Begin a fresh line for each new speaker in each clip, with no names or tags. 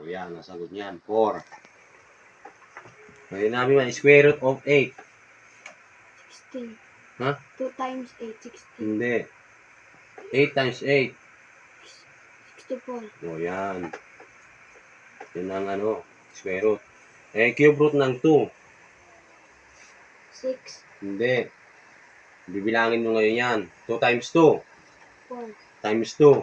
yan, nasagot niyan. 4. Ngayon namin man, square root of 8.
16.
Ha?
2 times 8, 16.
Hindi. 8 times 8.
64.
O yan. Yun ang ano, square root. Cube root ng 2.
6.
Hindi. Bibilangin mo ngayon yan. 2 times 2.
4.
Times 2.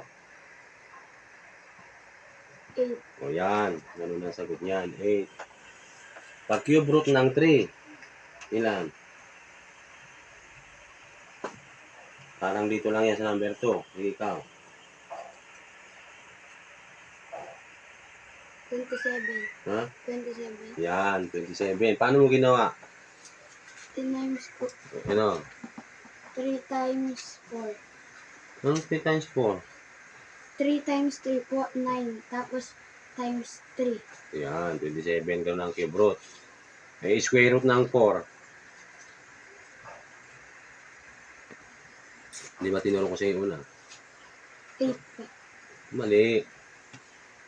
8.
O yan. Ganun ang sagot niyan. 8. Pag cube root ng 3. Ilan? Parang dito lang yan sa number 2. Ikaw.
27.
Ha?
27.
Yan. 27. Paano mo ginawa?
10 times 4.
Ano?
3 times 4.
Ano 3 times 4?
3 times 3 po, 9. Tapos times 3.
Yan. 27 ka ng cube root. Square root ng 4. Di ba tinuro ko sa iyo una?
8 pa.
Mali.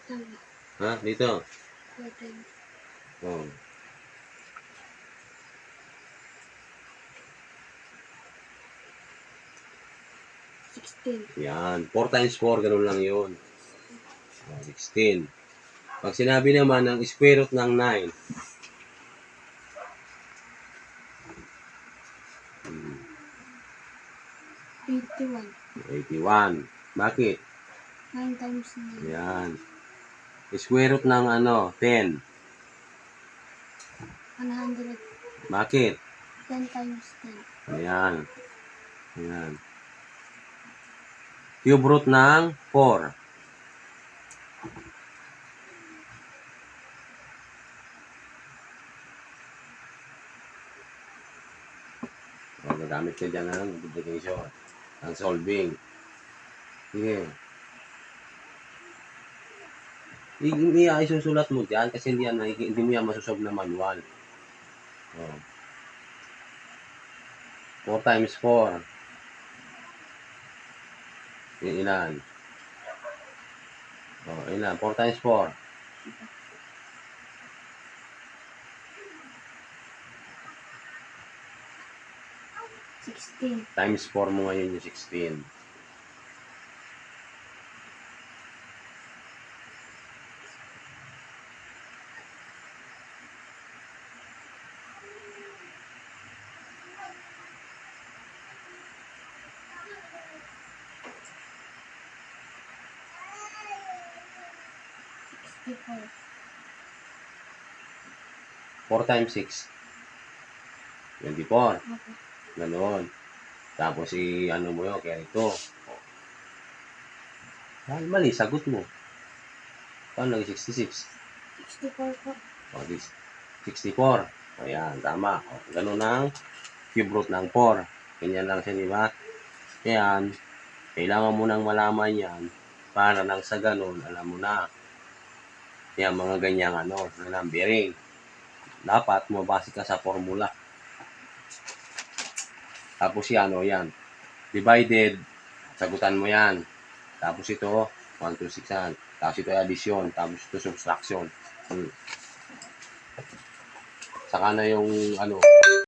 Tama.
Ha? Dito.
4 times.
Oh. Yan. 4 times 4, ganun lang yun. 16. Pag sinabi naman ng square root ng 9. 81. Bakit?
9 times 9.
Yan. Square root ng ano, 10.
100.
Bakit?
10 times 10.
Ayan. Ayan. Cube root ng 4. O, gagamit ka dyan ng multiplication. Ang solving. Sige. Hindi ay susulat mo dyan kasi hindi mo yan masusolve na manual. O. 4 times 4. Ilan? O, ilan? 4 times 4.
16.
Times 4 mo ngayon yung 16.
Before.
4 times 6. 24.
Okay.
Ganon. Tapos ano mo yun, kaya ito. Mali, sagot mo. Paano naging 66?
64 po.
O, 64. Ayan, tama. O, ganun ang cube root ng 4. Ganyan lang siya, di ba? Ayan, kailangan mo nang malaman yan para nang sa ganun, alam mo na. Yan, mga ganyang numbering. Dapat mabase ka sa formula. Tapos yan, yan. Divided, sagutan mo yan. Tapos ito, 1, 2, 6 yan. Tapos ito addition, tapos ito subtraction. Saka na yung